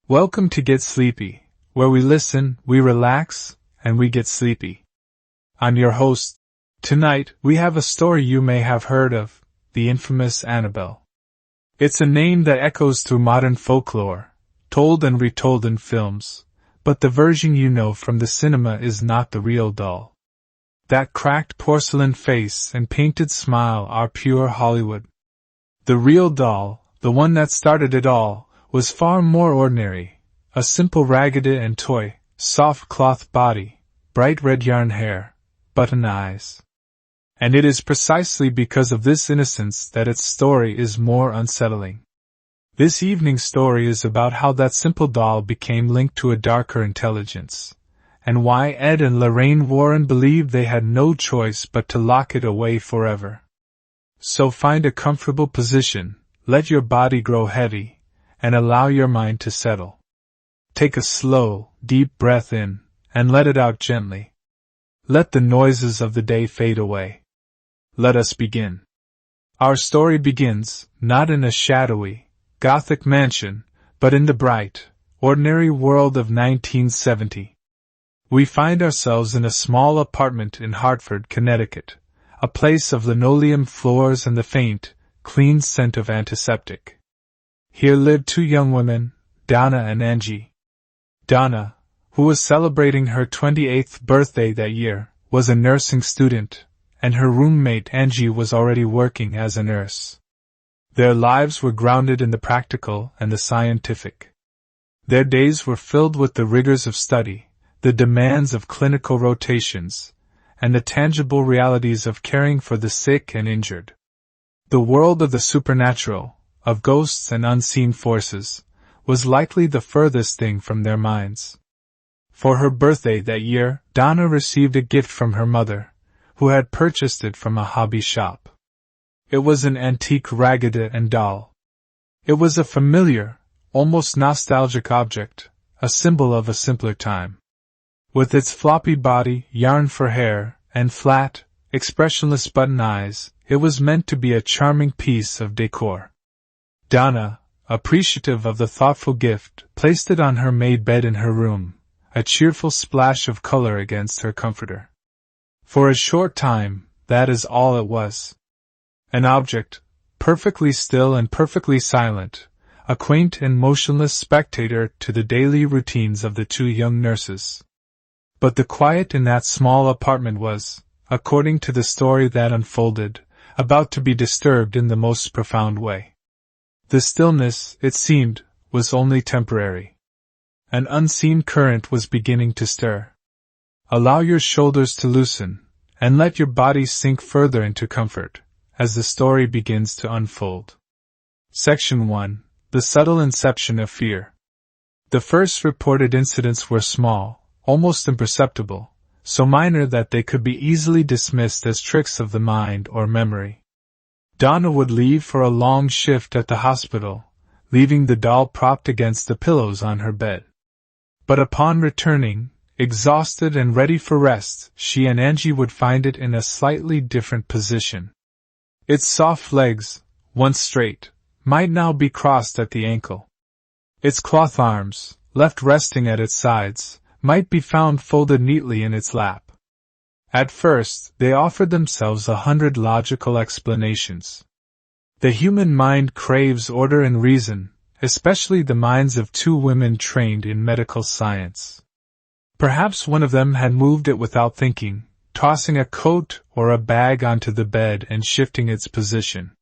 Welcome to Get Sleepy, where we listen, we relax, and we get sleepy. I'm your host. Tonight, we have a story you may have heard of, the infamous Annabelle. It's a name that echoes through modern folklore, told and retold in films, but the version you know from the cinema is not the real doll. That cracked porcelain face and painted smile are pure Hollywood. The real doll, the one that started it all, was far more ordinary, a simple Raggedy Ann toy, soft cloth body, bright red yarn hair, button eyes. And it is precisely because of this innocence that its story is more unsettling. This evening's story is about how that simple doll became linked to a darker intelligence, and why Ed and Lorraine Warren believed they had no choice but to lock it away forever. So find a comfortable position, let your body grow heavy, and allow your mind to settle. Take a slow, deep breath in, and let it out gently. Let the noises of the day fade away. Let us begin. Our story begins, not in a shadowy, Gothic mansion, but in the bright, ordinary world of 1970. We find ourselves in a small apartment in Hartford, Connecticut, a place of linoleum floors and the faint, clean scent of antiseptic. Here lived two young women, Donna and Angie. Donna, who was celebrating her 28th birthday that year, was a nursing student, and her roommate Angie was already working as a nurse. Their lives were grounded in the practical and the scientific. Their days were filled with the rigors of study, the demands of clinical rotations, and the tangible realities of caring for the sick and injured. The world of the supernatural, of ghosts and unseen forces, was likely the furthest thing from their minds. For her birthday that year, Donna received a gift from her mother, who had purchased it from a hobby shop. It was an antique Raggedy Ann doll. It was a familiar, almost nostalgic object, a symbol of a simpler time. With its floppy body, yarn for hair, and flat, expressionless button eyes, it was meant to be a charming piece of decor. Donna, appreciative of the thoughtful gift, placed it on her made bed in her room, a cheerful splash of color against her comforter. For a short time, that is all it was. An object, perfectly still and perfectly silent, a quaint and motionless spectator to the daily routines of the two young nurses. But the quiet in that small apartment was, according to the story that unfolded, about to be disturbed in the most profound way. The stillness, it seemed, was only temporary. An unseen current was beginning to stir. Allow your shoulders to loosen, and let your body sink further into comfort, as the story begins to unfold. Section 1. The Subtle Inception of Fear. The first reported incidents were small, almost imperceptible, so minor that they could be easily dismissed as tricks of the mind or memory. Donna would leave for a long shift at the hospital, leaving the doll propped against the pillows on her bed. But upon returning, exhausted and ready for rest, she and Angie would find it in a slightly different position. Its soft legs, once straight, might now be crossed at the ankle. Its cloth arms, left resting at its sides, might be found folded neatly in its lap. At first, they offered themselves 100 logical explanations. The human mind craves order and reason, especially the minds of two women trained in medical science. Perhaps one of them had moved it without thinking, tossing a coat or a bag onto the bed and shifting its position.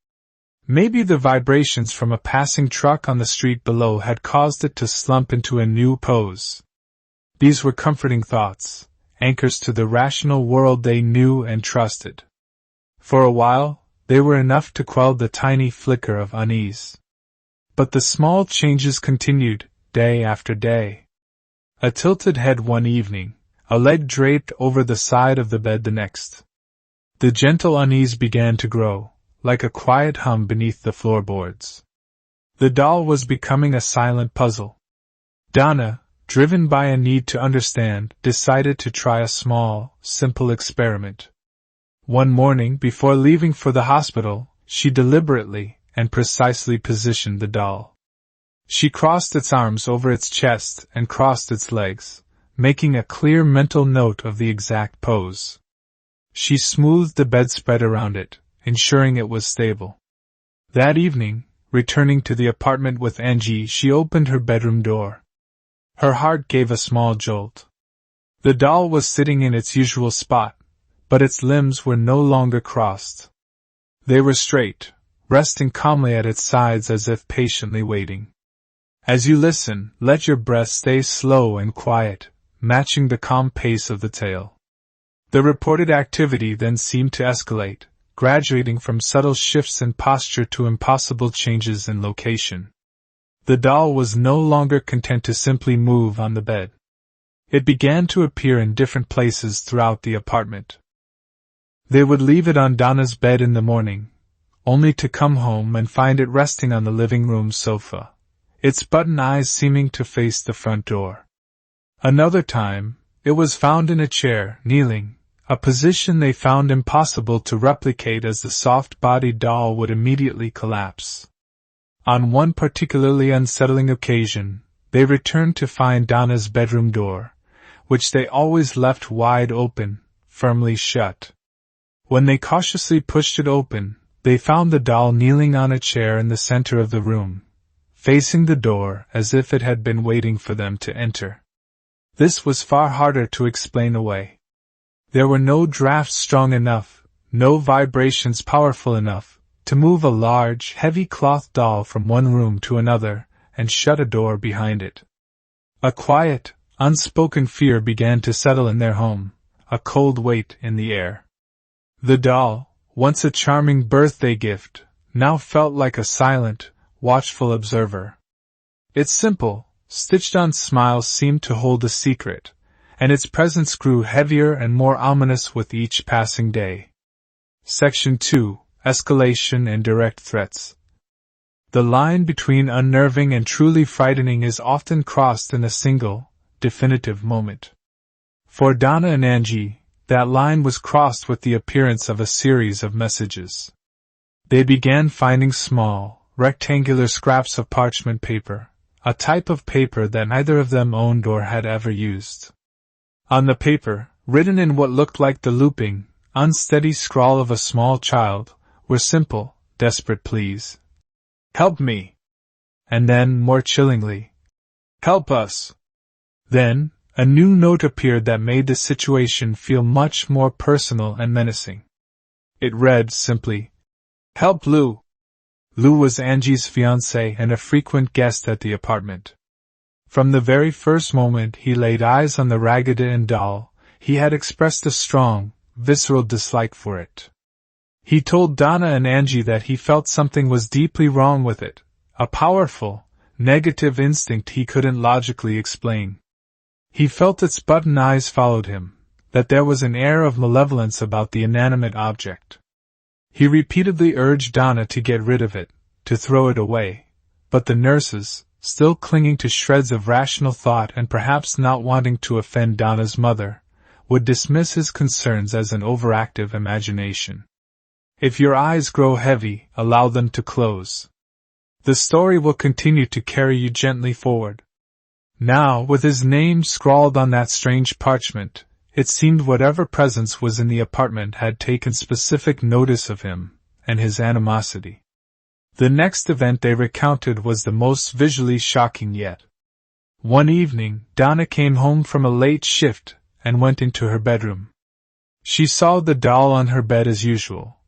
Maybe the vibrations from a passing truck on the street below had caused it to slump into a new pose. These were comforting thoughts, anchors to the rational world they knew and trusted. For a while, they were enough to quell the tiny flicker of unease. But the small changes continued, day after day. A tilted head one evening, a leg draped over the side of the bed the next. The gentle unease began to grow, like a quiet hum beneath the floorboards. The doll was becoming a silent puzzle. Donna, driven by a need to understand, decided to try a small, simple experiment. One morning before leaving for the hospital, she deliberately and precisely positioned the doll. She crossed its arms over its chest and crossed its legs, making a clear mental note of the exact pose. She smoothed the bedspread around it, ensuring it was stable. That evening, returning to the apartment with Angie, she opened her bedroom door. Her heart gave a small jolt. The doll was sitting in its usual spot, but its limbs were no longer crossed. They were straight, resting calmly at its sides as if patiently waiting. As you listen, let your breath stay slow and quiet, matching the calm pace of the tale. The reported activity then seemed to escalate, graduating from subtle shifts in posture to impossible changes in location. The doll was no longer content to simply move on the bed. It began to appear in different places throughout the apartment. They would leave it on Donna's bed in the morning, only to come home and find it resting on the living room sofa, its button eyes seeming to face the front door. Another time, it was found in a chair, kneeling, a position they found impossible to replicate as the soft-bodied doll would immediately collapse. On one particularly unsettling occasion, they returned to find Donna's bedroom door, which they always left wide open, firmly shut. When they cautiously pushed it open, they found the doll kneeling on a chair in the center of the room, facing the door as if it had been waiting for them to enter. This was far harder to explain away. There were no drafts strong enough, no vibrations powerful enough, to move a large, heavy cloth doll from one room to another and shut a door behind it. A quiet, unspoken fear began to settle in their home, a cold weight in the air. The doll, once a charming birthday gift, now felt like a silent, watchful observer. Its simple, stitched-on smile seemed to hold a secret, and its presence grew heavier and more ominous with each passing day. Section 2. Escalation and Direct Threats. The line between unnerving and truly frightening is often crossed in a single, definitive moment. For Donna and Angie, that line was crossed with the appearance of a series of messages. They began finding small, rectangular scraps of parchment paper, a type of paper that neither of them owned or had ever used. On the paper, written in what looked like the looping, unsteady scrawl of a small child, were simple, desperate pleas. "Help me!" And then, more chillingly, "Help us!" Then, a new note appeared that made the situation feel much more personal and menacing. It read simply, "Help Lou." Lou was Angie's fiancé and a frequent guest at the apartment. From the very first moment he laid eyes on the Raggedy Ann doll, he had expressed a strong, visceral dislike for it. He told Donna and Angie that he felt something was deeply wrong with it, a powerful, negative instinct he couldn't logically explain. He felt its button eyes followed him, that there was an air of malevolence about the inanimate object. He repeatedly urged Donna to get rid of it, to throw it away, but the nurses, still clinging to shreds of rational thought and perhaps not wanting to offend Donna's mother, would dismiss his concerns as an overactive imagination. If your eyes grow heavy, allow them to close. The story will continue to carry you gently forward. Now, with his name scrawled on that strange parchment, it seemed whatever presence was in the apartment had taken specific notice of him, and his animosity. The next event they recounted was the most visually shocking yet. One evening, Donna came home from a late shift and went into her bedroom. She saw the doll on her bed as usual,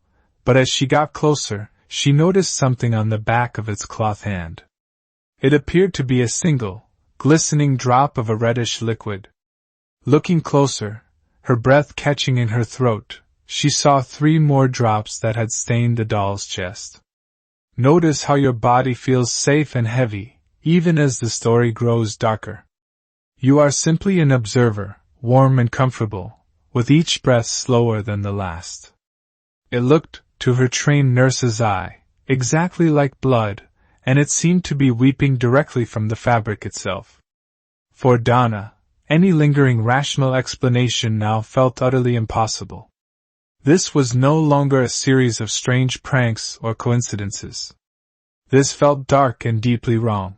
but as she got closer, she noticed something on the back of its cloth hand. It appeared to be a single, glistening drop of a reddish liquid. Looking closer, her breath catching in her throat, she saw 3 more drops that had stained the doll's chest. Notice how your body feels safe and heavy, even as the story grows darker. You are simply an observer, warm and comfortable, with each breath slower than the last. It looked, to her trained nurse's eye, exactly like blood, and it seemed to be weeping directly from the fabric itself. For Donna, any lingering rational explanation now felt utterly impossible. This was no longer a series of strange pranks or coincidences. This felt dark and deeply wrong.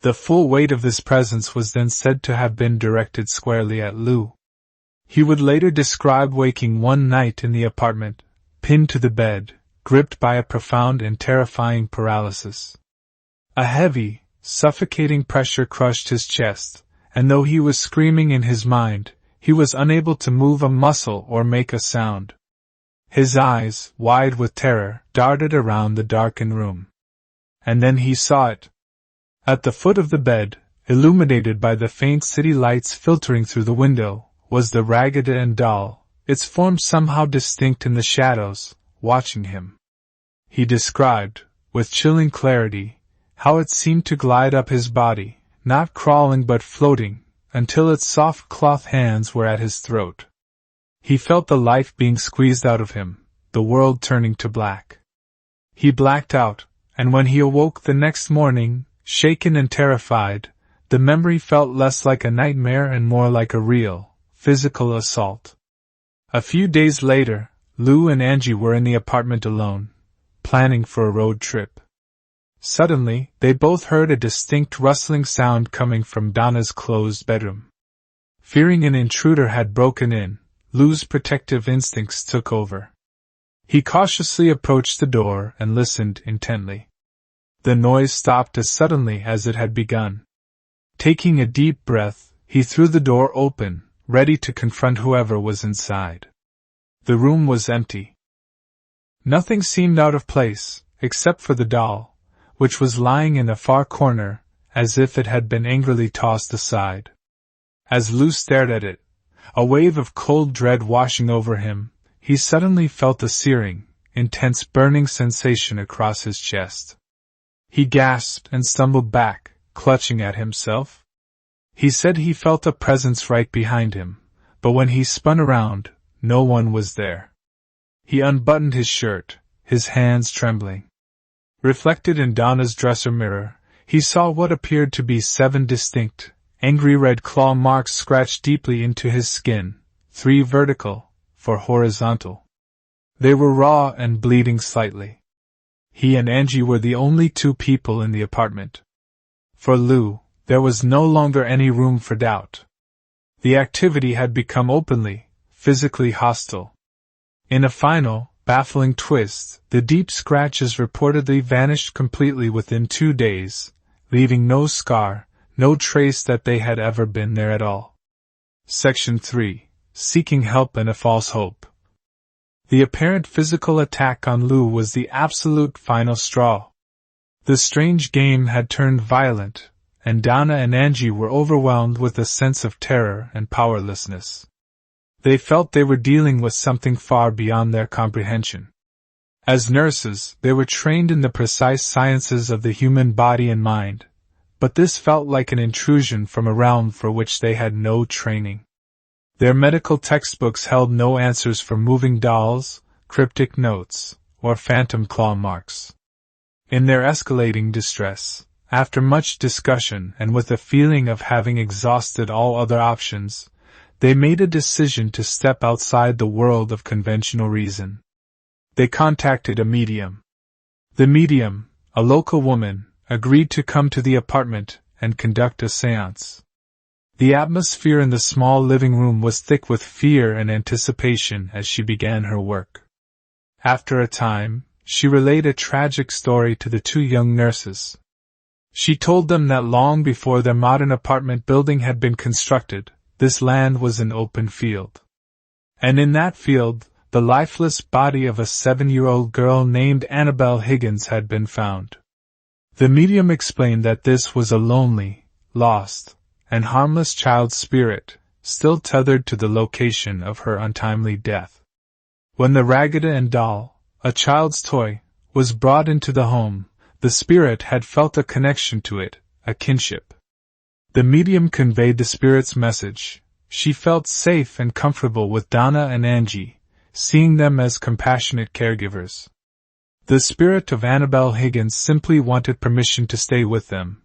The full weight of this presence was then said to have been directed squarely at Lou. He would later describe waking one night in the apartment, pinned to the bed, gripped by a profound and terrifying paralysis. A heavy, suffocating pressure crushed his chest, and though he was screaming in his mind, he was unable to move a muscle or make a sound. His eyes, wide with terror, darted around the darkened room. And then he saw it. At the foot of the bed, illuminated by the faint city lights filtering through the window, was the Raggedy Ann doll, its form somehow distinct in the shadows, watching him. He described, with chilling clarity, how it seemed to glide up his body, not crawling but floating, until its soft cloth hands were at his throat. He felt the life being squeezed out of him, the world turning to black. He blacked out, and when he awoke the next morning, shaken and terrified, the memory felt less like a nightmare and more like a real, physical assault. A few days later, Lou and Angie were in the apartment alone, planning for a road trip. Suddenly, they both heard a distinct rustling sound coming from Donna's closed bedroom. Fearing an intruder had broken in, Lou's protective instincts took over. He cautiously approached the door and listened intently. The noise stopped as suddenly as it had begun. Taking a deep breath, he threw the door open, ready to confront whoever was inside. The room was empty. Nothing seemed out of place, except for the doll, which was lying in a far corner, as if it had been angrily tossed aside. As Lou stared at it, a wave of cold dread washing over him, he suddenly felt a searing, intense burning sensation across his chest. He gasped and stumbled back, clutching at himself. He said he felt a presence right behind him, but when he spun around, no one was there. He unbuttoned his shirt, his hands trembling. Reflected in Donna's dresser mirror, he saw what appeared to be 7 distinct, angry red claw marks scratched deeply into his skin, 3 vertical, 4 horizontal. They were raw and bleeding slightly. He and Angie were the only 2 people in the apartment. For Lou, there was no longer any room for doubt. The activity had become openly, physically hostile. In a final, baffling twist, the deep scratches reportedly vanished completely within 2 days, leaving no scar, no trace that they had ever been there at all. Section 3. Seeking help and a false hope. The apparent physical attack on Lou was the absolute final straw. The strange game had turned violent, and Donna and Angie were overwhelmed with a sense of terror and powerlessness. They felt they were dealing with something far beyond their comprehension. As nurses, they were trained in the precise sciences of the human body and mind, but this felt like an intrusion from a realm for which they had no training. Their medical textbooks held no answers for moving dolls, cryptic notes, or phantom claw marks. In their escalating distress, after much discussion and with a feeling of having exhausted all other options, they made a decision to step outside the world of conventional reason. They contacted a medium. The medium, a local woman, agreed to come to the apartment and conduct a séance. The atmosphere in the small living room was thick with fear and anticipation as she began her work. After a time, she relayed a tragic story to the 2 young nurses. She told them that long before their modern apartment building had been constructed, this land was an open field. And in that field, the lifeless body of a 7-year-old girl named Annabelle Higgins had been found. The medium explained that this was a lonely, lost, and harmless child's spirit, still tethered to the location of her untimely death. When the Raggedy Ann doll, a child's toy, was brought into the home, the spirit had felt a connection to it, a kinship. The medium conveyed the spirit's message. She felt safe and comfortable with Donna and Angie, seeing them as compassionate caregivers. The spirit of Annabelle Higgins simply wanted permission to stay with them,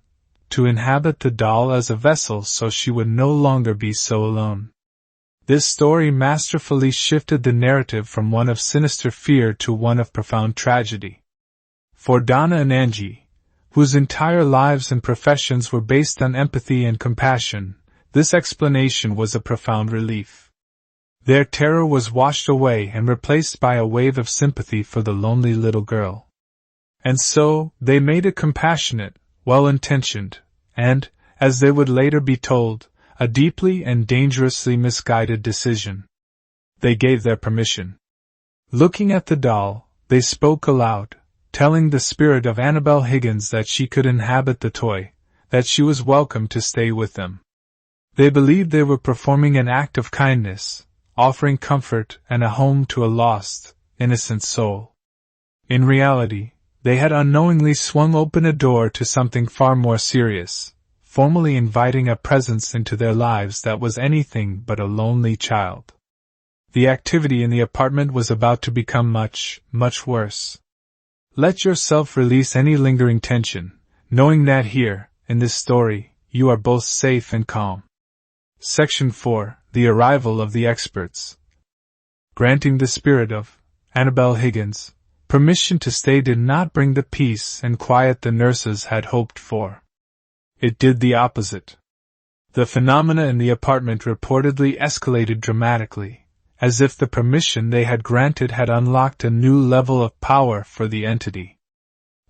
to inhabit the doll as a vessel so she would no longer be so alone. This story masterfully shifted the narrative from one of sinister fear to one of profound tragedy. For Donna and Angie, whose entire lives and professions were based on empathy and compassion, this explanation was a profound relief. Their terror was washed away and replaced by a wave of sympathy for the lonely little girl. And so, they made a compassionate, well-intentioned, and, as they would later be told, a deeply and dangerously misguided decision. They gave their permission. Looking at the doll, they spoke aloud, telling the spirit of Annabelle Higgins that she could inhabit the toy, that she was welcome to stay with them. They believed they were performing an act of kindness, offering comfort and a home to a lost, innocent soul. In reality, they had unknowingly swung open a door to something far more serious, formally inviting a presence into their lives that was anything but a lonely child. The activity in the apartment was about to become much, much worse. Let yourself release any lingering tension, knowing that here, in this story, you are both safe and calm. Section 4. The Arrival of the Experts. Granting the spirit of Annabelle Higgins permission to stay did not bring the peace and quiet the nurses had hoped for. It did the opposite. The phenomena in the apartment reportedly escalated dramatically, as if the permission they had granted had unlocked a new level of power for the entity.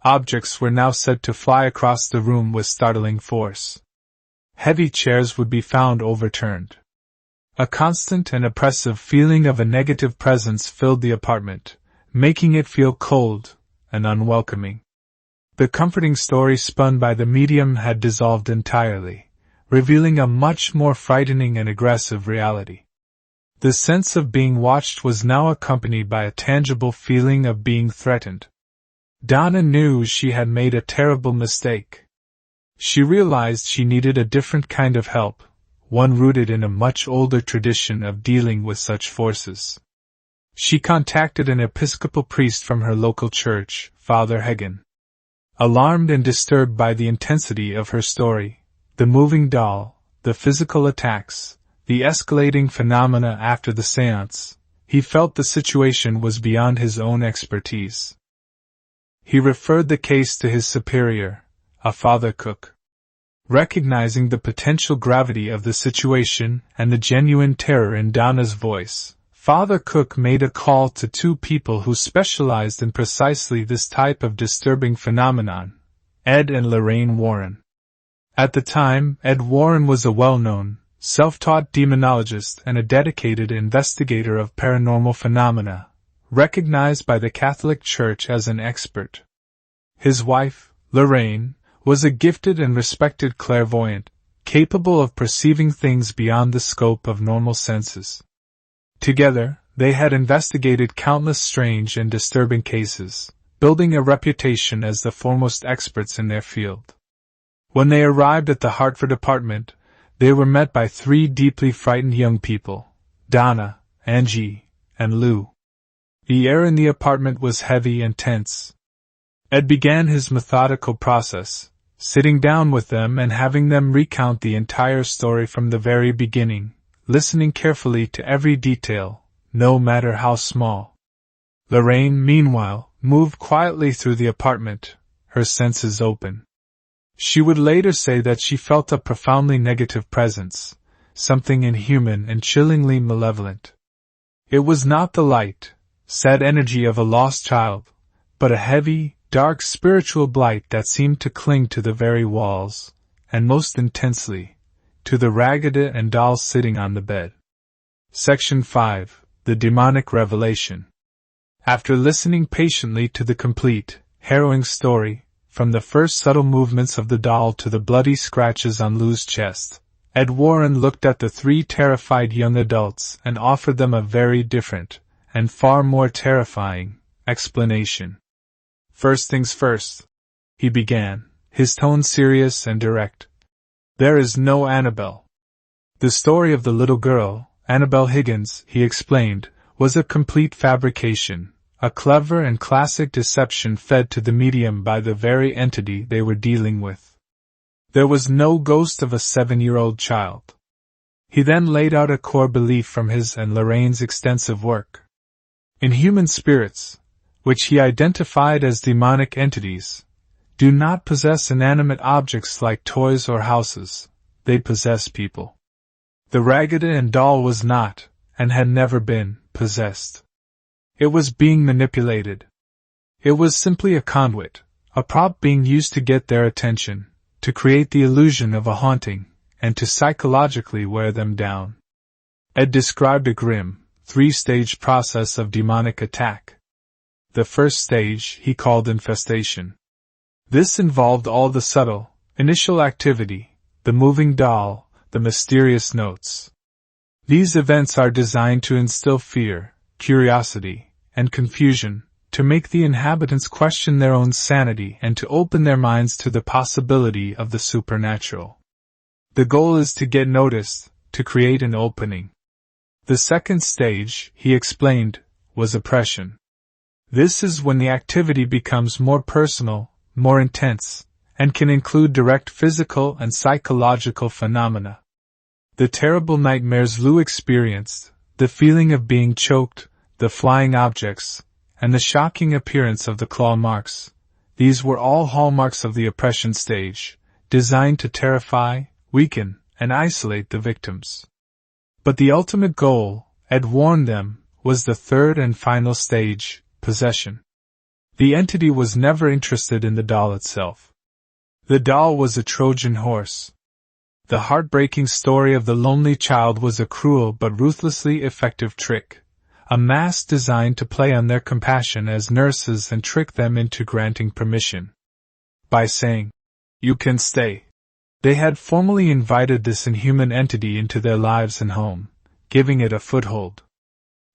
Objects were now said to fly across the room with startling force. Heavy chairs would be found overturned. A constant and oppressive feeling of a negative presence filled the apartment, making it feel cold and unwelcoming. The comforting story spun by the medium had dissolved entirely, revealing a much more frightening and aggressive reality. The sense of being watched was now accompanied by a tangible feeling of being threatened. Donna knew she had made a terrible mistake. She realized she needed a different kind of help, one rooted in a much older tradition of dealing with such forces. She contacted an Episcopal priest from her local church, Father Hagen. Alarmed and disturbed by the intensity of her story, the moving doll, the physical attacks, the escalating phenomena after the séance, he felt the situation was beyond his own expertise. He referred the case to his superior, a Father Cook. Recognizing the potential gravity of the situation and the genuine terror in Donna's voice, Father Cook made a call to two people who specialized in precisely this type of disturbing phenomenon, Ed and Lorraine Warren. At the time, Ed Warren was a well-known, self-taught demonologist and a dedicated investigator of paranormal phenomena, recognized by the Catholic Church as an expert. His wife, Lorraine, was a gifted and respected clairvoyant, capable of perceiving things beyond the scope of normal senses. Together, they had investigated countless strange and disturbing cases, building a reputation as the foremost experts in their field. When they arrived at the Hartford apartment, they were met by three deeply frightened young people, Donna, Angie, and Lou. The air in the apartment was heavy and tense. Ed began his methodical process, sitting down with them and having them recount the entire story from the very beginning, listening carefully to every detail, no matter how small. Lorraine, meanwhile, moved quietly through the apartment, her senses open. She would later say that she felt a profoundly negative presence, something inhuman and chillingly malevolent. It was not the light, sad energy of a lost child, but a heavy, dark spiritual blight that seemed to cling to the very walls, and most intensely, to the Raggedy Ann doll sitting on the bed. Section 5. The Demonic Revelation. After listening patiently to the complete, harrowing story, from the first subtle movements of the doll to the bloody scratches on Lou's chest, Ed Warren looked at the three terrified young adults and offered them a very different, and far more terrifying, explanation. First things first, he began, his tone serious and direct. There is no Annabelle. The story of the little girl, Annabelle Higgins, he explained, was a complete fabrication, a clever and classic deception fed to the medium by the very entity they were dealing with. There was no ghost of a 7-year-old child. He then laid out a core belief from his and Lorraine's extensive work. In human spirits, which he identified as demonic entities, do not possess inanimate objects like toys or houses, they possess people. The Raggedy Ann doll was not, and had never been, possessed. It was being manipulated. It was simply a conduit, a prop being used to get their attention, to create the illusion of a haunting, and to psychologically wear them down. Ed described a grim, three-stage process of demonic attack. The first stage he called Infestation. This involved all the subtle, initial activity, the moving doll, the mysterious notes. These events are designed to instill fear, curiosity, and confusion, to make the inhabitants question their own sanity and to open their minds to the possibility of the supernatural. The goal is to get noticed, to create an opening. The second stage, he explained, was oppression. This is when the activity becomes more personal, more intense, and can include direct physical and psychological phenomena. The terrible nightmares Lou experienced, the feeling of being choked, the flying objects, and the shocking appearance of the claw marks, these were all hallmarks of the oppression stage, designed to terrify, weaken, and isolate the victims. But the ultimate goal, Ed warned them, was the third and final stage, possession. The entity was never interested in the doll itself. The doll was a Trojan horse. The heartbreaking story of the lonely child was a cruel but ruthlessly effective trick, a mask designed to play on their compassion as nurses and trick them into granting permission. By saying, "You can stay," they had formally invited this inhuman entity into their lives and home, giving it a foothold.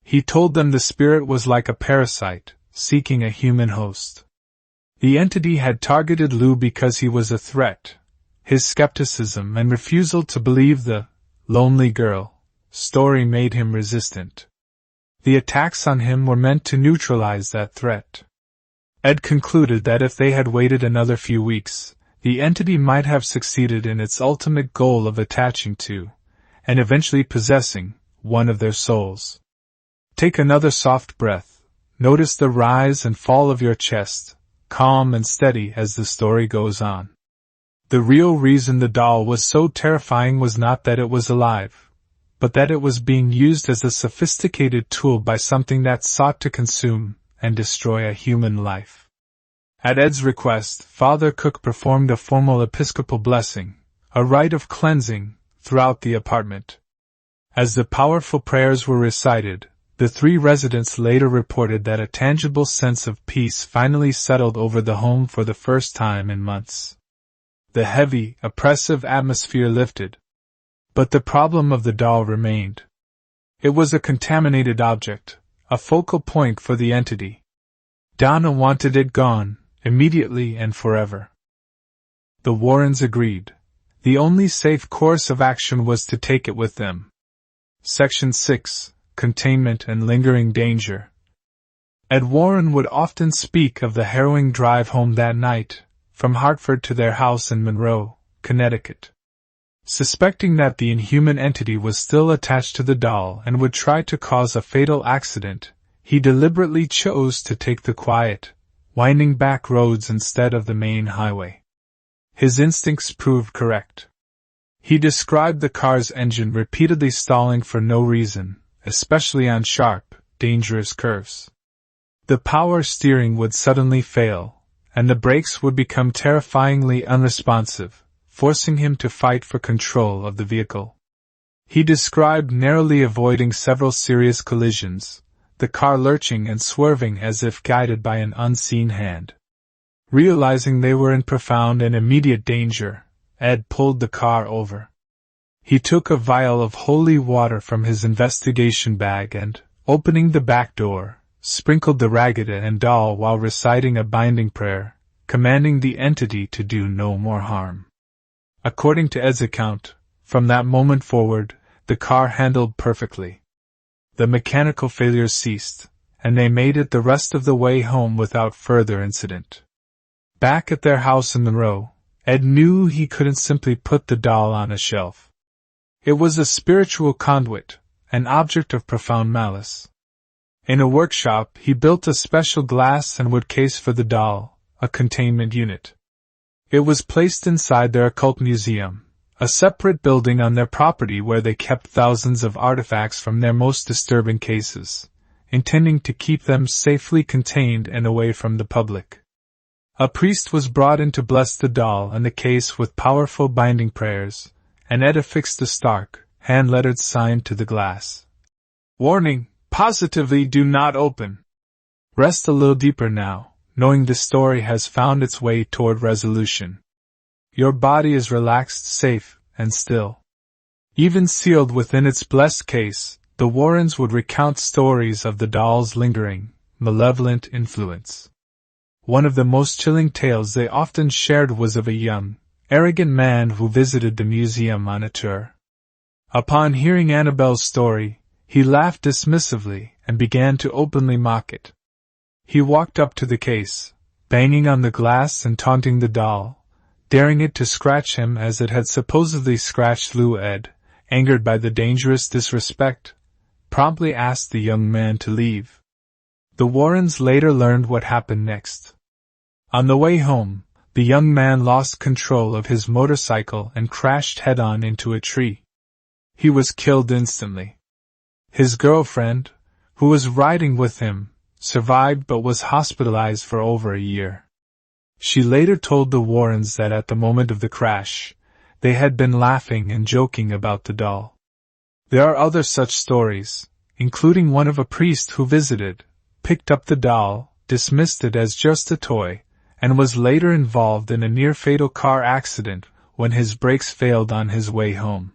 He told them the spirit was like a parasite, seeking a human host. The entity had targeted Lou because he was a threat. His skepticism and refusal to believe the lonely girl story made him resistant. The attacks on him were meant to neutralize that threat. Ed concluded that if they had waited another few weeks, the entity might have succeeded in its ultimate goal of attaching to, and eventually possessing, one of their souls. Take another soft breath, notice the rise and fall of your chest, calm and steady as the story goes on. The real reason the doll was so terrifying was not that it was alive, but that it was being used as a sophisticated tool by something that sought to consume and destroy a human life. At Ed's request, Father Cook performed a formal Episcopal blessing, a rite of cleansing, throughout the apartment. As the powerful prayers were recited, the three residents later reported that a tangible sense of peace finally settled over the home for the first time in months. The heavy, oppressive atmosphere lifted. But the problem of the doll remained. It was a contaminated object, a focal point for the entity. Donna wanted it gone, immediately and forever. The Warrens agreed. The only safe course of action was to take it with them. Section 6. Containment and Lingering Danger. Ed Warren would often speak of the harrowing drive home that night, from Hartford to their house in Monroe, Connecticut. Suspecting that the inhuman entity was still attached to the doll and would try to cause a fatal accident, he deliberately chose to take the quiet, winding back roads instead of the main highway. His instincts proved correct. He described the car's engine repeatedly stalling for no reason, especially on sharp, dangerous curves. The power steering would suddenly fail, and the brakes would become terrifyingly unresponsive, forcing him to fight for control of the vehicle. He described narrowly avoiding several serious collisions, the car lurching and swerving as if guided by an unseen hand. Realizing they were in profound and immediate danger, Ed pulled the car over. He took a vial of holy water from his investigation bag and, opening the back door, sprinkled the Raggedy Ann doll while reciting a binding prayer, commanding the entity to do no more harm. According to Ed's account, from that moment forward, the car handled perfectly. The mechanical failures ceased, and they made it the rest of the way home without further incident. Back at their house in Monroe, Ed knew he couldn't simply put the doll on a shelf. It was a spiritual conduit, an object of profound malice. In a workshop, he built a special glass and wood case for the doll, a containment unit. It was placed inside their occult museum, a separate building on their property where they kept thousands of artifacts from their most disturbing cases, intending to keep them safely contained and away from the public. A priest was brought in to bless the doll and the case with powerful binding prayers, and Ed affixed a stark, hand-lettered sign to the glass. Warning: positively do not open. Rest a little deeper now, knowing the story has found its way toward resolution. Your body is relaxed, safe, and still. Even sealed within its blessed case, the Warrens would recount stories of the doll's lingering, malevolent influence. One of the most chilling tales they often shared was of a young, arrogant man who visited the museum on a tour. Upon hearing Annabelle's story, he laughed dismissively and began to openly mock it. He walked up to the case, banging on the glass and taunting the doll, daring it to scratch him as it had supposedly scratched Lou. Ed, angered by the dangerous disrespect, promptly asked the young man to leave. The Warrens later learned what happened next. On the way home, the young man lost control of his motorcycle and crashed head-on into a tree. He was killed instantly. His girlfriend, who was riding with him, survived but was hospitalized for over a year. She later told the Warrens that at the moment of the crash, they had been laughing and joking about the doll. There are other such stories, including one of a priest who visited, picked up the doll, dismissed it as just a toy, and was later involved in a near-fatal car accident when his brakes failed on his way home.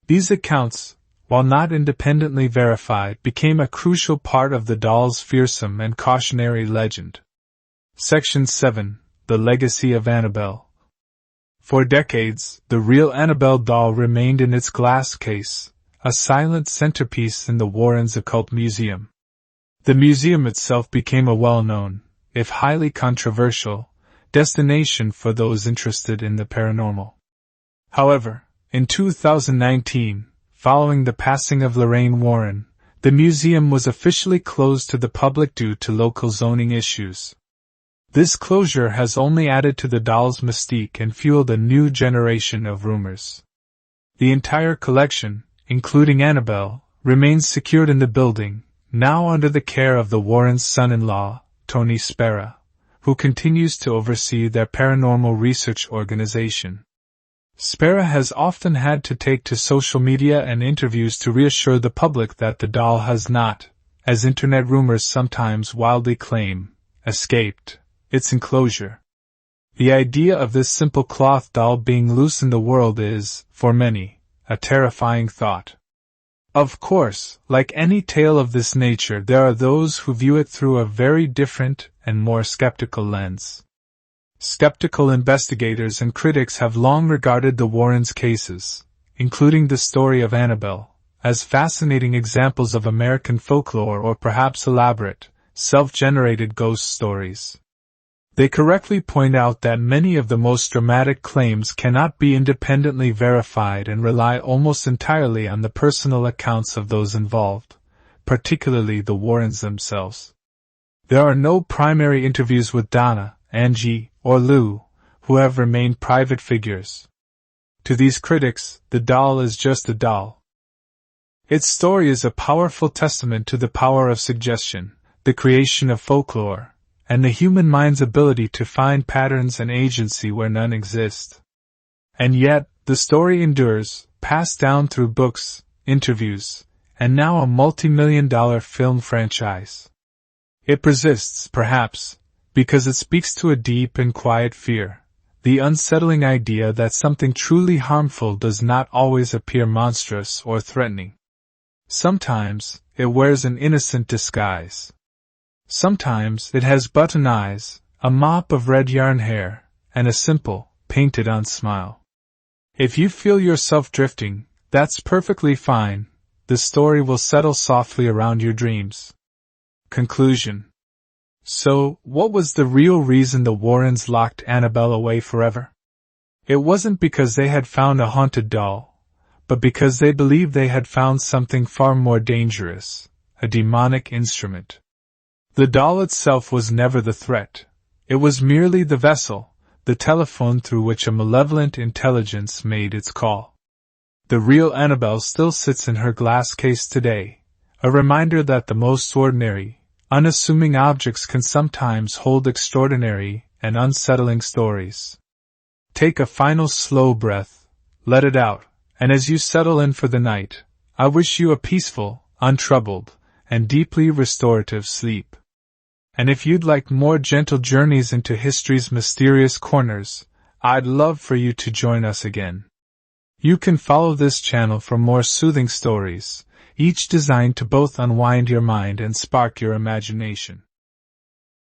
These accounts, while not independently verified, became a crucial part of the doll's fearsome and cautionary legend. Section 7. The Legacy of Annabelle. For decades, the real Annabelle doll remained in its glass case, a silent centerpiece in the Warrens' Occult Museum. The museum itself became a well-known, if highly controversial, destination for those interested in the paranormal. However, in 2019, following the passing of Lorraine Warren, the museum was officially closed to the public due to local zoning issues. This closure has only added to the doll's mystique and fueled a new generation of rumors. The entire collection, including Annabelle, remains secured in the building, now under the care of the Warrens' son-in-law, Tony Spera, who continues to oversee their paranormal research organization. Spera has often had to take to social media and interviews to reassure the public that the doll has not, as internet rumors sometimes wildly claim, escaped its enclosure. The idea of this simple cloth doll being loose in the world is, for many, a terrifying thought. Of course, like any tale of this nature, there are those who view it through a very different and more skeptical lens. Skeptical investigators and critics have long regarded the Warrens' cases, including the story of Annabelle, as fascinating examples of American folklore or perhaps elaborate, self-generated ghost stories. They correctly point out that many of the most dramatic claims cannot be independently verified and rely almost entirely on the personal accounts of those involved, particularly the Warrens themselves. There are no primary interviews with Donna, Angie, or Lou, who have remained private figures. To these critics, the doll is just a doll. Its story is a powerful testament to the power of suggestion, the creation of folklore, and the human mind's ability to find patterns and agency where none exist. And yet, the story endures, passed down through books, interviews, and now a multi-million-dollar film franchise. It persists, perhaps, because it speaks to a deep and quiet fear, the unsettling idea that something truly harmful does not always appear monstrous or threatening. Sometimes, it wears an innocent disguise. Sometimes it has button eyes, a mop of red yarn hair, and a simple, painted-on smile. If you feel yourself drifting, that's perfectly fine. The story will settle softly around your dreams. Conclusion. So, what was the real reason the Warrens locked Annabelle away forever? It wasn't because they had found a haunted doll, but because they believed they had found something far more dangerous, a demonic instrument. The doll itself was never the threat. It was merely the vessel, the telephone through which a malevolent intelligence made its call. The real Annabelle still sits in her glass case today, a reminder that the most ordinary, unassuming objects can sometimes hold extraordinary and unsettling stories. Take a final slow breath, let it out, and as you settle in for the night, I wish you a peaceful, untroubled, and deeply restorative sleep. And if you'd like more gentle journeys into history's mysterious corners, I'd love for you to join us again. You can follow this channel for more soothing stories, each designed to both unwind your mind and spark your imagination.